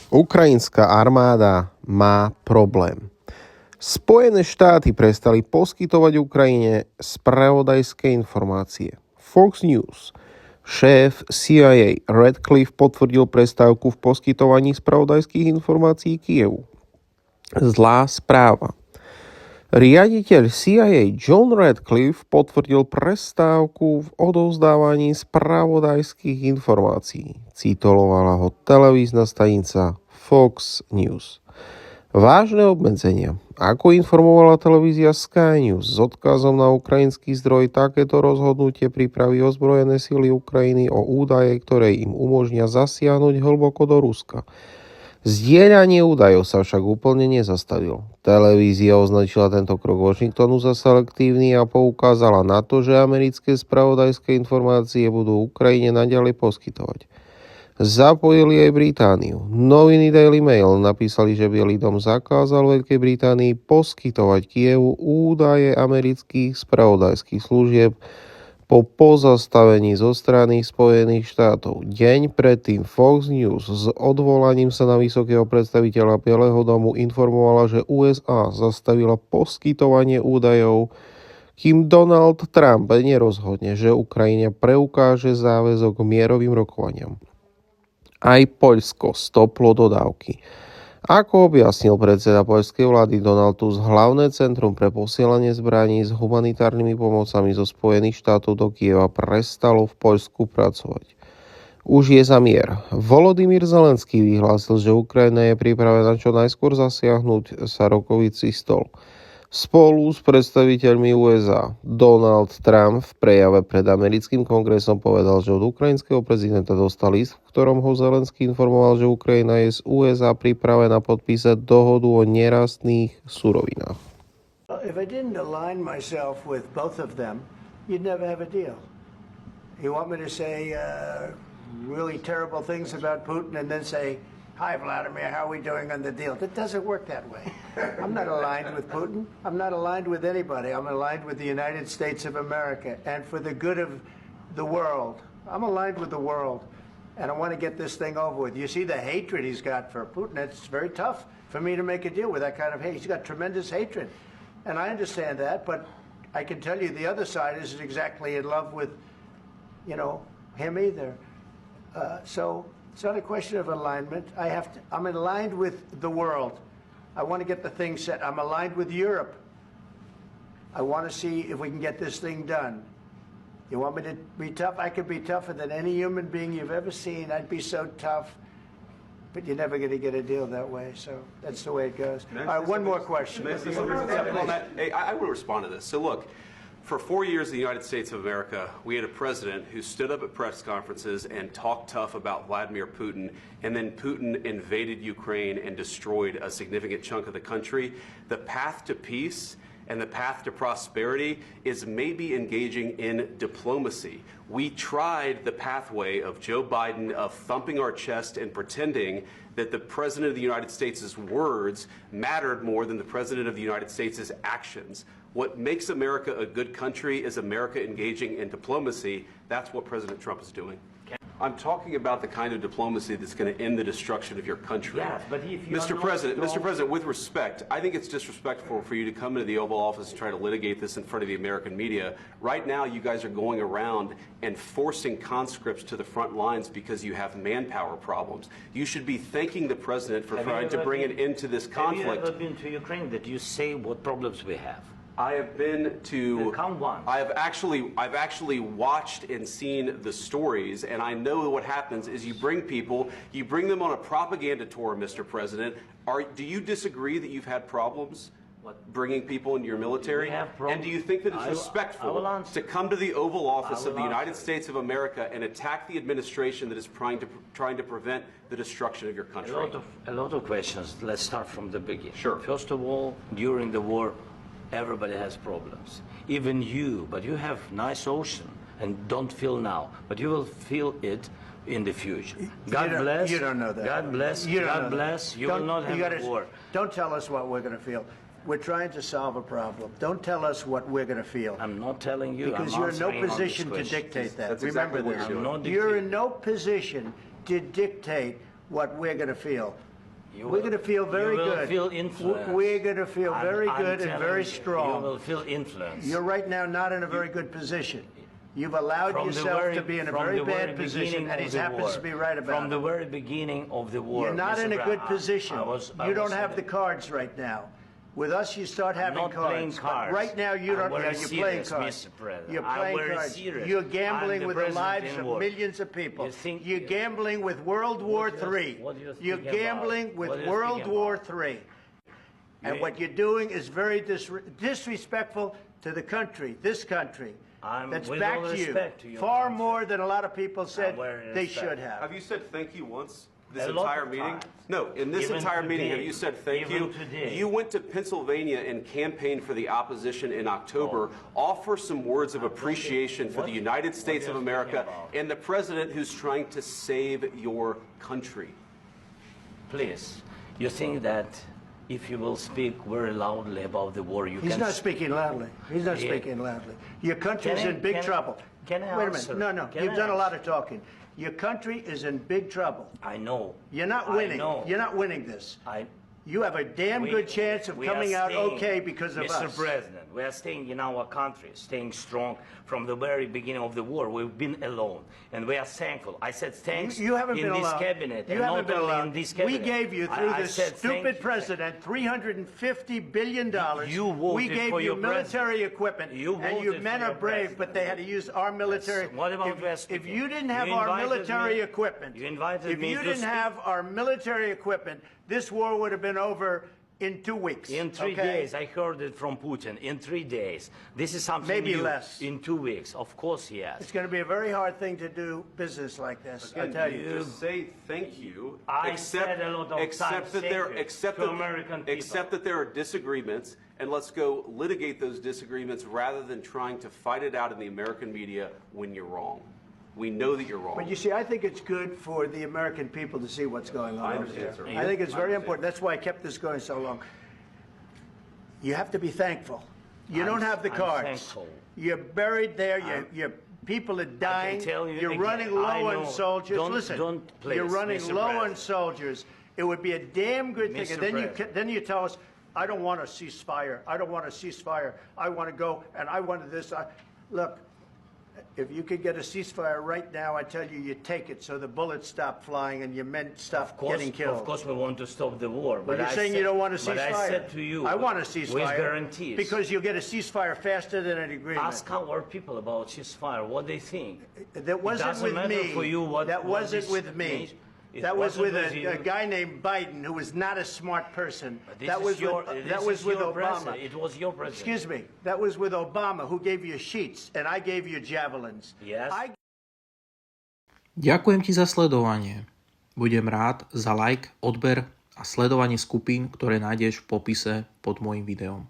Ukrajinská armáda má problém. Spojené štáty prestali poskytovať Ukrajine spravodajské informácie. Fox News. Šéf CIA Radcliffe potvrdil prestávku v poskytovaní spravodajských informácií Kyjevu. Zlá správa. Riaditeľ CIA John Radcliffe potvrdil prestávku v odovzdávaní spravodajských informácií. Citovala ho televízna stanica Fox News. Vážne obmedzenia. Ako informovala televízia Sky News s odkazom na ukrajinský zdroj, takéto rozhodnutie pripraví ozbrojené sily Ukrajiny o údaje, ktoré im umožnia zasiahnuť hlboko do Ruska. Zdieľanie údajov sa však úplne nezastavilo. Televízia označila tento krok Washingtonu za selektívny a poukázala na to, že americké spravodajské informácie budú Ukrajine naďalej poskytovať. Zapojili aj Britániu. Noviny Daily Mail napísali, že Bielý dom zakázal Veľkej Británii poskytovať Kyjevu údaje amerických spravodajských služieb po pozastavení zo strany Spojených štátov. Deň predtým Fox News s odvolaním sa na vysokého predstaviteľa Bieleho domu informovala, že USA zastavila poskytovanie údajov, kým Donald Trump nerozhodne, že Ukrajine preukáže záväzok k mierovým rokovaniam. Aj Poľsko stoplo dodávky. Ako objasnil predseda poľskej vlády Donald Tusk, hlavné centrum pre posielanie zbraní s humanitárnymi pomocami zo Spojených štátov do Kyjeva prestalo v Poľsku pracovať. Už je za mier. Volodymyr Zelenský vyhlásil, že Ukrajina je pripravená čo najskôr zasiahnuť sa rokovicí stol. Spolu s predstaviteľmi USA Donald Trump v prejave pred americkým kongresom povedal, že od ukrajinského prezidenta dostal list, v ktorom ho Zelenský informoval, že Ukrajina je z USA pripravená podpísať dohodu o nerastných surovinách. If I didn't align myself with both of them, you'd never have a deal. You want me to say really terrible things about Putin and then say, "Hi, Vladimir, how are we doing on the deal?" That doesn't work that way. I'm not aligned with Putin. I'm not aligned with anybody. I'm aligned with the United States of America and for the good of the world. I'm aligned with the world, and I want to get this thing over with. You see the hatred he's got for Putin. It's very tough for me to make a deal with that kind of hate. He's got tremendous hatred, and I understand that, but I can tell you the other side isn't exactly in love with, him either. So it's not a question of alignment. I'm aligned with the world. I want to get the thing set. I'm aligned with Europe. I want to see if we can get this thing done. You want me to be tough? I could be tougher than any human being you've ever seen. I'd be so tough. But you're never going to get a deal that way. So that's the way it goes. All right, one more question. Hey, I will respond to this. So look, for 4 years in the United States of America, we had a president who stood up at press conferences and talked tough about Vladimir Putin, and then Putin invaded Ukraine and destroyed a significant chunk of the country. The path to peace and the path to prosperity is maybe engaging in diplomacy. We tried the pathway of Joe Biden of thumping our chest and pretending that the President of the United States' words mattered more than the President of the United States' actions. What makes America a good country is America engaging in diplomacy. That's what President Trump is doing. I'm talking about the kind of diplomacy that's going to end the destruction of your country. Yes, but if you Mr. President, with respect, I think it's disrespectful for you to come into the Oval Office and try to litigate this in front of the American media. Right now, you guys are going around and forcing conscripts to the front lines because you have manpower problems. You should be thanking the President for trying to bring an end to this conflict. Have you ever been to Ukraine that you say what problems we have? I have been to. Count one. I've actually watched and seen the stories, and I know what happens is you bring them on a propaganda tour, Mr. President. Do you disagree that you've had problems bringing people into your military? And do you think that it's respectful to come to the Oval Office of the United States of America and attack the administration that is trying to prevent the destruction of your country? A lot of questions. Let's start from the beginning. Sure. First of all, during the war, everybody has problems, even you, but you have nice ocean and don't feel now, but you will feel it in the future. God bless. You don't know that. God bless. God bless. You will not have a war. Don't tell us what we're going to feel. We're trying to solve a problem. Don't tell us what we're going to feel. I'm not telling you. Because you're in no position to dictate that. That's Remember exactly what this. you're doing. You're in no position to dictate what we're going to feel. We're going to feel very good. You will feel influence. We're going to feel very good and very strong. You will feel influence. You're right now not in a very good position. You've allowed yourself to be in a very bad position, and he happens to be right about it. From the very beginning of the war. You're not in a good position. You don't have the cards right now. With us, you start having cards. But right now, you don't. You're playing cards. You're playing cards. You're gambling with the lives of millions of people. You're gambling with World War III. You're gambling with World War III. And what you're doing is very disrespectful to the country, this country. That's back to you. Far more than a lot of people said they should have. Have you said thank you once? This entire meeting? No, in this entire meeting, have you said thank you? You went to Pennsylvania and campaigned for the opposition in October. Offer some words of appreciation for the United States of America and the president who's trying to save your country. Please, you think that if you will speak very loudly about the war, you can... He's not speaking loudly. He's not speaking loudly. Your country is in big trouble. Can I Wait a minute. No. You've done a lot of talking. Your country is in big trouble. I know. You're not winning. You're not winning this. You have a damn good chance of coming out okay because of us. Mr. President, we are staying in our country, staying strong from the very beginning of the war. We've been alone, and we are thankful. I said thanks you haven't in been this alone. cabinet. You haven't been alone. In this cabinet. We gave you, through this stupid president, $350 billion. We gave you military equipment, and your men are brave, but they had to use our military. What about if you didn't have our military equipment, if you didn't have our military equipment, this war would have been over in 2 weeks. In 3 days, I heard it from Putin. In 3 days. This is something maybe new. Less. In 2 weeks, of course, yes. It's going to be a very hard thing to do business like this. Again, I tell you. Just say thank you. I said a lot of except times that there are disagreements, and let's go litigate those disagreements rather than trying to fight it out in the American media when you're wrong. We know that you're wrong. But you see, I think it's good for the American people to see what's going on over there. Sir. I think it's very important. That's why I kept this going so long. You have to be thankful. You don't have the cards. Thankful. You're buried there. Your people are dying. You're running low on soldiers. Listen, you're running low on soldiers. It would be a damn good thing. And then you tell us, I don't want a ceasefire. I don't want a ceasefire. I want to go, and I want this. Look. If you could get a ceasefire right now, I tell you, you take it so the bullets stop flying and your men stop getting killed. Of course, we want to stop the war. But you're saying you don't want a ceasefire. But I said to you, I want a ceasefire. With guarantees. Because you'll get a ceasefire faster than an agreement. Ask our people about ceasefire, what they think. That wasn't with me. That wasn't with me. That was with a guy named Biden, who was not a smart person. That was with Obama. It was your president. Excuse me. That was with Obama, who gave you sheets, and I gave you javelins. Yes. Ďakujem ti za sledovanie. Budem rád za like, odber a sledovanie skupín, ktoré nájdeš v popise pod môjim videom.